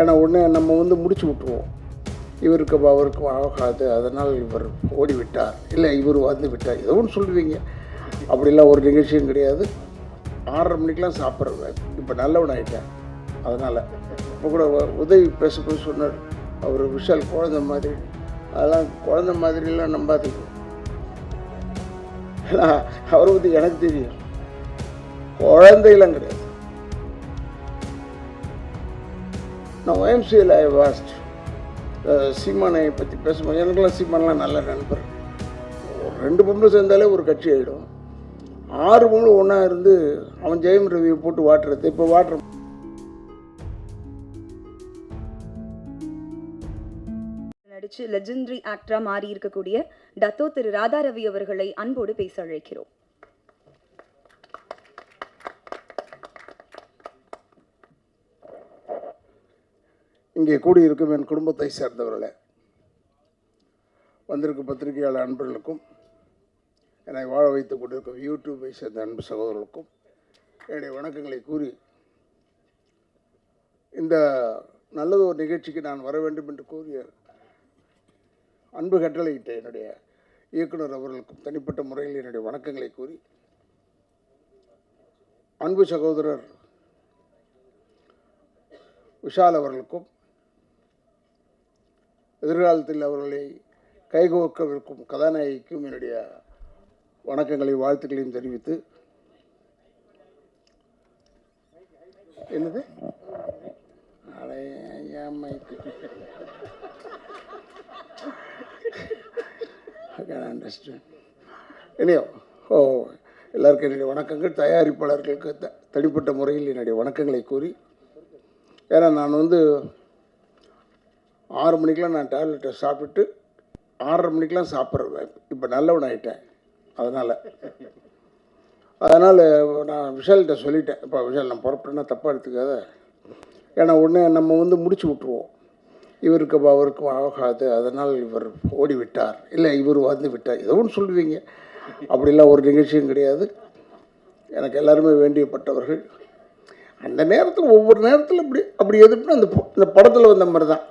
ஏன்னா உடனே நம்ம வந்து முடிச்சு விட்ருவோம், இவருக்கு அவருக்கும் ஆகாது, அதனால் இவர் ஓடிவிட்டார், இல்லை இவர் வந்து விட்டார், ஏதோ ஒன்று சொல்லுவீங்க. அப்படிலாம் ஒரு நிகழ்ச்சியும் கிடையாது. 6:30 மணிக்கெலாம் சாப்பிட்றேன். இப்போ நல்லவன் ஆகிட்டேன். அதனால் இப்போ கூட உதவி பேசும்போது சொன்னார், அவர் விஷால் குழந்த மாதிரி. அதெல்லாம் குழந்த மாதிரிலாம் நம்பாதீங்க. ஏன்னா அவரை பற்றி எனக்கு தெரியும், குழந்தையெல்லாம் கிடையாது. நான் OMCL ஐ வாஸ்ட் சீமானை பற்றி பேசும்போது, எனக்குலாம் சீமானெலாம் நல்ல நண்பர். 2 பொம்பளை சேர்ந்தாலே ஒரு கட்சி ஆகிடும். 6 பொம்பளை ஒன்றா இருந்து அவன் ஜெயம் ரவியை போட்டு வாட்டுறது. இப்போ வாட்டுற நடிச்சு லெஜெண்டரி ஆக்டரா மாறி இருக்கக்கூடிய டத்தோ திரு ராதா ரவி அவர்களை அன்போடு பேச அழைக்கிறோம். இங்கே கூடியிருக்கும் என் குடும்பத்தை சேர்ந்தவர்களே, வந்திருக்கும் பத்திரிகையாளர் அன்பர்களுக்கும், என்னை வாழ வைத்துக் கொண்டிருக்கும் யூடியூப்பை சேர்ந்த அன்பு சகோதரர்களுக்கும் என்னுடைய வணக்கங்களை கூறி, இந்த நல்லது ஒரு நிகழ்ச்சிக்கு நான் வர வேண்டும் என்று கூறிய அன்பு கட்டளையிட்ட என்னுடைய இயக்குனர் அவர்களுக்கும் தனிப்பட்ட முறையில் என்னுடைய வணக்கங்களை கூறி, அன்பு சகோதரர் விஷால் அவர்களுக்கும் எதிர்காலத்தில் அவர்களை கைகோர்க்கவிருக்கும் கதாநாயகிக்கும் என்னுடைய வணக்கங்களையும் வாழ்த்துக்களையும் தெரிவித்து, என்னது எல்லாருக்கும் என்னுடைய வணக்கங்கள். தயாரிப்பாளர்களுக்கு தனிப்பட்ட முறையில் என்னுடைய வணக்கங்களை கூறி, ஏன்னா நான் வந்து 6 மணிக்கெலாம் நான் டேப்லெட்டை சாப்பிட்டு 6:30 மணிக்கெலாம் சாப்பிட்றேன். இப்போ நல்லவன் ஆகிட்டேன். அதனால் நான் விஷால்கிட்ட சொல்லிட்டேன், இப்போ விஷால் நான் புறப்பட்டேன்னா தப்பாக எடுத்துக்காத, ஏன்னா உடனே நம்ம வந்து முடிச்சு விட்ருவோம், இவருக்கு அவருக்கும் ஆகாது, அதனால் இவர் ஓடிவிட்டார், இல்லை இவர் வந்து விட்டார், ஏதோ ஒன்று சொல்லுவீங்க. அப்படிலாம் ஒரு நிகழ்ச்சியும் கிடையாது. எனக்கு எல்லாருமே வேண்டியப்பட்டவர்கள். அந்த நேரத்தில் ஒவ்வொரு நேரத்தில் அப்படி எதிர்ப்பு அந்த படத்தில் வந்த மாதிரி தான்.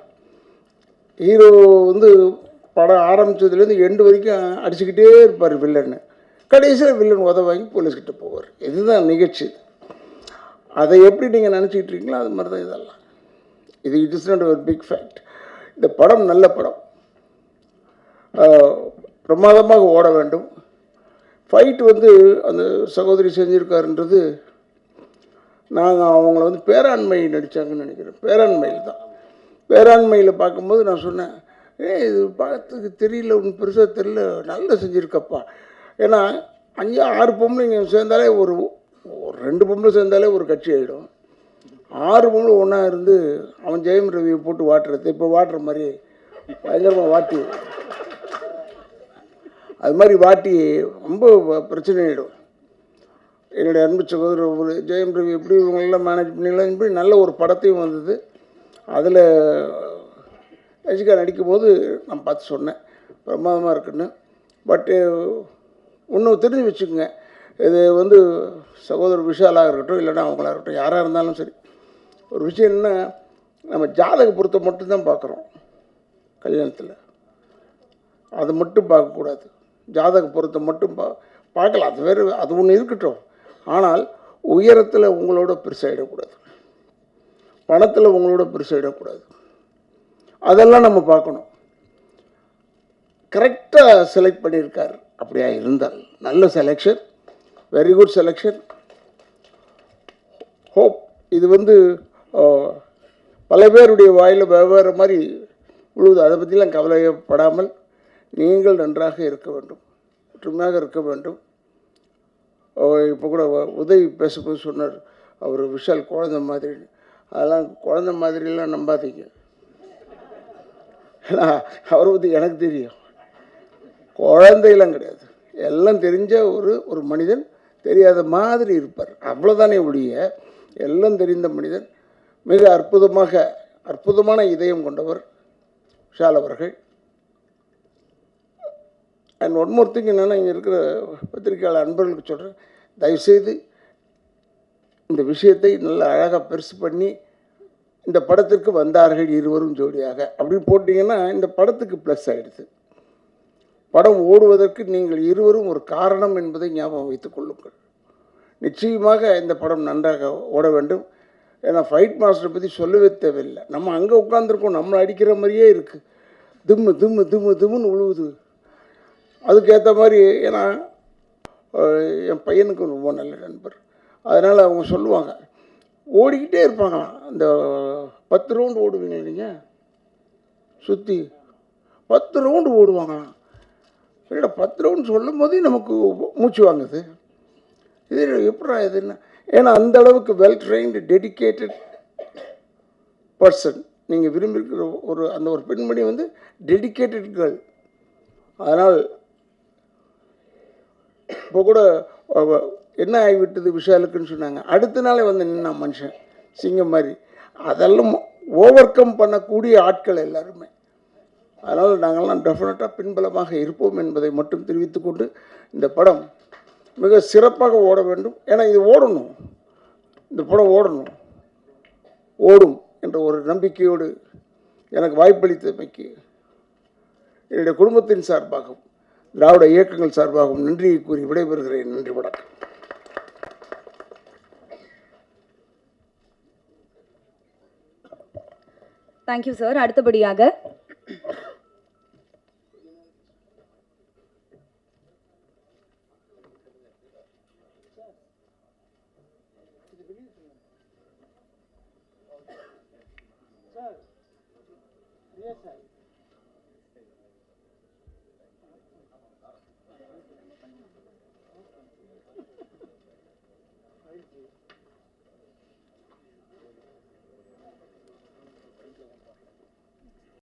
ஹீரோ வந்து படம் ஆரம்பித்ததுலேருந்து எண்டு வரைக்கும் அடிச்சுக்கிட்டே இருப்பார் வில்லன்னு. கடைசியில் வில்லன் வாங்கி போலீஸ்கிட்ட போவார். இதுதான் நிகழ்ச்சி. அதை எப்படி நீங்கள் நினச்சிக்கிட்டு இருக்கீங்களோ அது மாதிரி தான் இதெல்லாம். இட் இஸ் நாட் ஒரு பிக் ஃபேக்ட். இந்த படம் நல்ல படம், பிரமாதமாக ஓட வேண்டும். ஃபைட் வந்து அந்த சகோதரி செஞ்சுருக்காருன்றது, நாங்கள் அவங்கள வந்து பேராண்மை நடித்தாங்கன்னு நினைக்கிறேன். பேராண்மையில் தான், பேராண்மையில் பார்க்கும்போது நான் சொன்னேன், இது பார்த்துக்கு தெரியல, ஒன்று பெருசாக தெரியல, நல்லா செஞ்சுருக்கப்பா. ஏன்னா 5-6 பொம்பளைங்க சேர்ந்தாலே ஒரு 2 பொம்பளை சேர்ந்தாலே ஒரு கட்சி ஆகிடும். 6 பொம்பளை ஒன்றா இருந்து அவன் ஜெயம் ரவியை போட்டு வாட்டுறது. இப்போ வாட்டுற மாதிரி பயங்கரமாக வாட்டி, அது மாதிரி வாட்டி ரொம்ப பிரச்சனை ஆகிடும். என்னுடைய அன்பு சகோதரர் ஜெயம் ரவி எப்படி இவங்களெல்லாம் மேனேஜ் பண்ணிடலாம், இப்படி நல்ல ஒரு படத்தையும் வந்தது. அதில் ரசிகா நடிக்கும்போது நான் பார்த்து சொன்னேன், பிரமாதமாக இருக்குன்னு. பட்டு ஒன்று தெரிஞ்சு வச்சுக்கோங்க, இது வந்து சகோதரர் விஷாலாக இருக்கட்டும், இல்லைன்னா அவங்களாக இருக்கட்டும், யாராக இருந்தாலும் சரி, ஒரு விஷயம் என்ன, நம்ம ஜாதக பொருத்தை மட்டும்தான் பார்க்குறோம் கல்யாணத்தில். அதை மட்டும் பார்க்கக்கூடாது. ஜாதக பொருத்தை மட்டும் பார்க்கலாம், அது வேறு, அது ஒன்று இருக்கட்டும். ஆனால் உயரத்தில் உங்களோட பெருசாகிடக்கூடாது, பணத்தில் உங்களோட பெருசாகிடக்கூடாது. அதெல்லாம் நம்ம பார்க்கணும். கரெக்டாக செலக்ட் பண்ணியிருக்கார். அப்படியா இருந்தால் நல்ல selection, very good selection. Hope இது வந்து பல பேருடைய வாயில் வெவ்வேறு மாதிரி விழுது. அதை பற்றிலாம் கவலைப்படாமல் நீங்கள் நன்றாக இருக்க வேண்டும், ஒற்றுமையாக இருக்க வேண்டும். இப்போ கூட உதவி பேசும்போது சொன்னார், அவர் விஷால் குழந்த மாதிரி. அதெல்லாம் குழந்த மாதிரிலாம் நம்பாதீங்க. ஏன்னா அவரை பற்றி எனக்கு தெரியும், குழந்தையெல்லாம் கிடையாது. எல்லாம் தெரிஞ்ச ஒரு மனிதன், தெரியாத மாதிரி இருப்பார், அவ்வளோதானே ஒழிய எல்லாம் தெரிந்த மனிதன். மிக அற்புதமான இதயம் கொண்டவர் விஷால் அவர்கள். அண்ட் ஒன் மோர் திங் என்னென்னா, இங்கே இருக்கிற பத்திரிகையாளர் அன்பர்களுக்கு சொல்கிறேன், தயவுசெய்து இந்த விஷயத்தை நல்லா அழகாக பெருசு பண்ணி இந்த படத்திற்கு வந்தார்கள் இருவரும் ஜோடியாக அப்படி போட்டிங்கன்னா இந்த படத்துக்கு ப்ளஸ் ஆகிடுது. படம் ஓடுவதற்கு நீங்கள் இருவரும் ஒரு காரணம் என்பதை ஞாபகம் வைத்துக் கொள்ளுங்கள். நிச்சயமாக இந்த படம் நன்றாக ஓட வேண்டும். ஏன்னா ஃபைட் மாஸ்டரை பற்றி சொல்லவே தேவையில்லை. நம்ம அங்கே உட்காந்துருக்கோம், நம்மளை அடிக்கிற மாதிரியே இருக்குது. திம்மு திம்மு திம்மு திம்முன்னு உழுவுது. அதுக்கேற்ற மாதிரி ஏன்னா என் பையனுக்கு ரொம்ப நல்ல நண்பர். அதனால் அவங்க சொல்லுவாங்க, ஓடிக்கிட்டே இருப்பாங்களாம். அந்த 10 ரவுண்டு ஓடுவீங்க நீங்கள், சுற்றி 10 ரவுண்டு ஓடுவாங்களாம். சரிடா, 10 ரவுண்டு சொல்லும் போதே நமக்கு மூச்சு வாங்குது. இது எப்படா இதுன்னா, ஏன்னா அந்த அளவுக்கு வெல் ட்ரெயின்டு டெடிக்கேட்டட் பர்சன். நீங்கள் விரும்பியிருக்கிற அந்த ஒரு பெண்மணி வந்து டெடிக்கேட்டட் கேர்ள். அதனால் இப்போ கூட என்ன ஆகிவிட்டது விஷாலுக்குன்னு சொன்னாங்க. அடுத்த நாளே வந்து நின்னா மனுஷன் சிங்கம் மாதிரி. அதெல்லாம் ஓவர் கம் பண்ணக்கூடிய ஆட்கள் எல்லாருமே. அதனால் நாங்கள்லாம் டெஃபினட்டாக பின்பலமாக இருப்போம் என்பதை மட்டும் தெரிவித்துக்கொண்டு, இந்த படம் மிக சிறப்பாக ஓட வேண்டும். ஏன்னா இது ஓடணும், இந்த படம் ஓடணும், ஓடும் என்ற ஒரு நம்பிக்கையோடு எனக்கு வாய்ப்பளித்தமைக்கு என்னுடைய குடும்பத்தின் சார்பாகவும் திராவிட இயக்கங்கள் சார்பாகவும் நன்றியை கூறி விடைபெறுகிறேன். நன்றி, வணக்கம். Thank you sir. அடுத்தபடியாக Yes, sir.